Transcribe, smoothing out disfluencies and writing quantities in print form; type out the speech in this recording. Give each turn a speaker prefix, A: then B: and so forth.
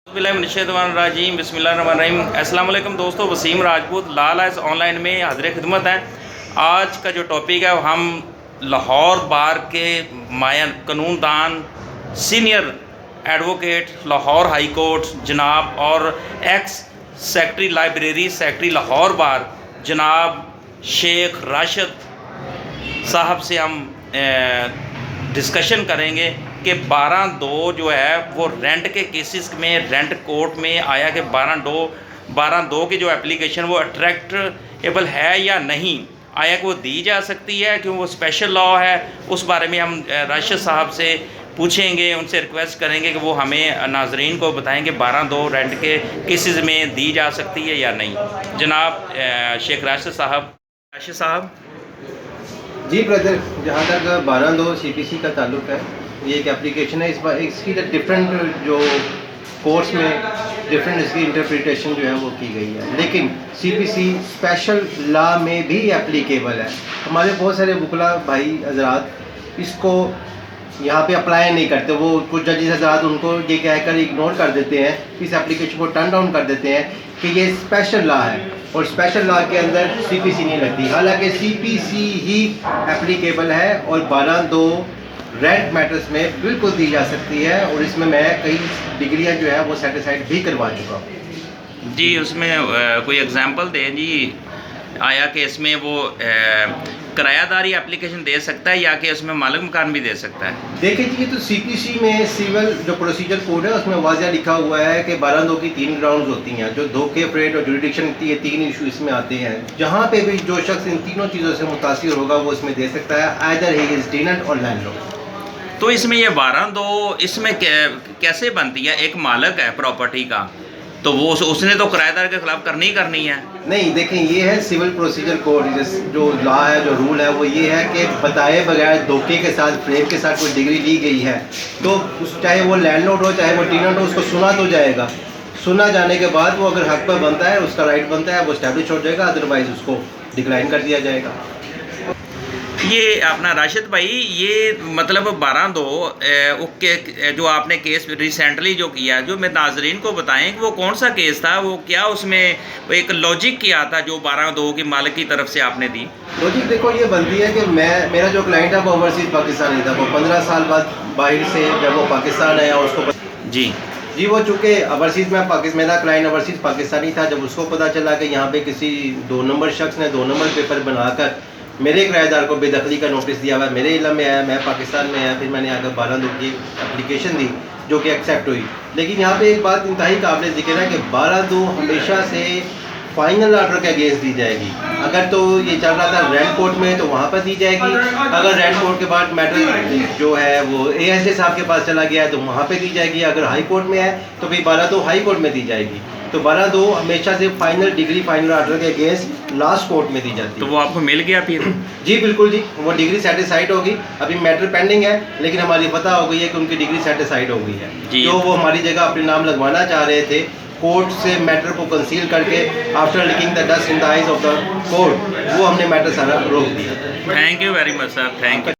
A: बिस्मिल्लाहिर्रहमानिर्रहीम बिस्मिल्लाहिर्रहमानिर्रहीम। अस्सलाम वालेकुम दोस्तों, वसीम राजपूत लाल आइस ऑनलाइन में हाज़िर खिदमत है। आज का जो टॉपिक है हम लाहौर बार के मायन कानूनदान senior advocate Lahore high court जनाब और ex secretary library secretary Lahore bar जनाब शेख राशिद साहब से हम डिस्कशन करेंगे कि 12(2) जो है वो रेंट के केसेस में रेंट कोर्ट में आया कि 12(2) की जो एप्लीकेशन वो अट्रैक्टेबल है या नहीं, आया कि वो दी जा सकती है क्योंकि वो स्पेशल लॉ है। उस बारे में हम राशिद साहब से पूछेंगे, उनसे रिक्वेस्ट करेंगे कि वो हमें नाजरीन को बताएंगे 12(2) रेंट के केसेस में दी जा सकती है या नहीं। जनाब शेख राशिद साहब।
B: जी ब्रदर, जहाँ तक 12(2) CPC का ताल्लुक़ है, ये एक एप्लीकेशन है। इस बार इसकी डिफरेंट जो कोर्स में डिफरेंट इसकी इंटरप्रिटेशन जो है वो की गई है, लेकिन CPC स्पेशल लॉ में भी एप्लीकेबल है। हमारे बहुत सारे वकला भाई हजरात इसको यहाँ पे अप्लाई नहीं करते। वो कुछ जजेस हजरात उनको ये कहकर इग्नोर कर देते हैं, इस एप्लीकेशन को टर्न डाउन कर देते हैं कि ये स्पेशल लॉ है और स्पेशल लॉ के अंदर CPC नहीं लगती। हालांकि CPC ही एप्लीकेबल है और 12(2) रेंट मैटर्स में बिल्कुल दी जा सकती है और इसमें मैं कई डिग्रियां जो है वो सेटिस्फाइड भी करवा चुका हूँ।
A: जी, उसमें कोई एग्जांपल दें जी, आया कि इसमें वो किरायादारी एप्लीकेशन दे सकता है या कि उसमें मालिक मकान भी दे सकता है?
B: देखिए जी, तो CPC में सिविल जो प्रोसीजर कोड है उसमें वाज़िया लिखा हुआ है कि 12(2) की 3 ग्राउंड्स होती हैं, जो धोखे, फ्रेड और जुरिडिक्शन की 3 इशू इसमें आते हैं। जहाँ पे भी जो शख्स इन तीनों चीज़ों से मुतासिर होगा वो इसमें दे सकता है, आइदर ही इज टेनेंट और लैंडलॉर्ड।
A: तो इसमें ये 12(2) इसमें कैसे बनती है? एक मालिक है प्रॉपर्टी का, तो वो उसने तो किराएदार के खिलाफ करनी ही करनी है।
B: नहीं, देखें, ये है सिविल प्रोसीजर कोड। जो लॉ है, जो रूल है वो ये है कि बताए बगैर धोखे के साथ, फ्रेब के साथ कोई डिग्री ली गई है तो चाहे वो लैंडलॉर्ड हो चाहे वो टेनेंट हो, उसको सुना तो जाएगा। सुना जाने के बाद वो अगर हक पर बनता है, उसका राइट बनता है, वो स्टैब्लिश हो जाएगा, अदरवाइज उसको डिक्लाइन कर दिया जाएगा।
A: ये अपना राशिद भाई, ये मतलब 12(2) जो आपने केस रिसेंटली जो किया, जो मैं नाजरीन को बताएं कि वो कौन सा केस था, वो क्या उसमें एक लॉजिक किया था जो 12(2) की मालिक की तरफ से आपने दी?
B: लॉजिक देखो ये बनती है कि मेरा जो क्लाइंट है वो ओवरसीज पाकिस्तानी था। वो 15 साल बाद बाहर से जब वो पाकिस्तान आया उसको जी वो चूँकि ओवरसीज में मेरा क्लाइंट ओवरसीज पाकिस्तानी था। जब उसको पता चला कि यहाँ पे किसी 2 नंबर शख्स ने 2 नंबर पेपर बनाकर मेरे किराएदार को बेदखली का नोटिस दिया हुआ, मेरे इल्म में आया, मैं पाकिस्तान में आया, फिर मैंने आकर 12(2) की एप्लीकेशन दी जो कि एक्सेप्ट हुई। लेकिन यहाँ पे एक बात इंतहाई काबिल ज़िक्र है कि 12(2) हमेशा से फाइनल ऑर्डर के अगेंस्ट दी जाएगी। अगर तो ये चल रहा था रेंट कोर्ट में तो वहाँ पर दी जाएगी, अगर रेंट कोर्ट के बाद मैटर जो है वो ASA साहब के पास चला गया है तो वहाँ पे दी जाएगी, अगर हाई कोर्ट में है तो फिर 12(2) हाई कोर्ट में दी जाएगी। तो 12(2) हमेशा से फाइनल डिग्री, फाइनल ऑर्डर के अगेंस्ट लास्ट कोर्ट में दी जाती है।
A: तो वो आपको मिल गया फिर? जी
B: बिल्कुल जी, वो डिग्री सेटिस्फाइड होगी। अभी मैटर पेंडिंग है लेकिन हमारी पता हो गई है कि उनकी डिग्री सेटिस्फाइड हो गई है। जो वो हमारी जगह अपने नाम लगवाना चाह रहे थे, कोर्ट से मैटर को कंसील करके after licking the dust in the eyes of the court, वो हमने मैटर सारा रोक दिया।
A: Thank you very much sir, thank you.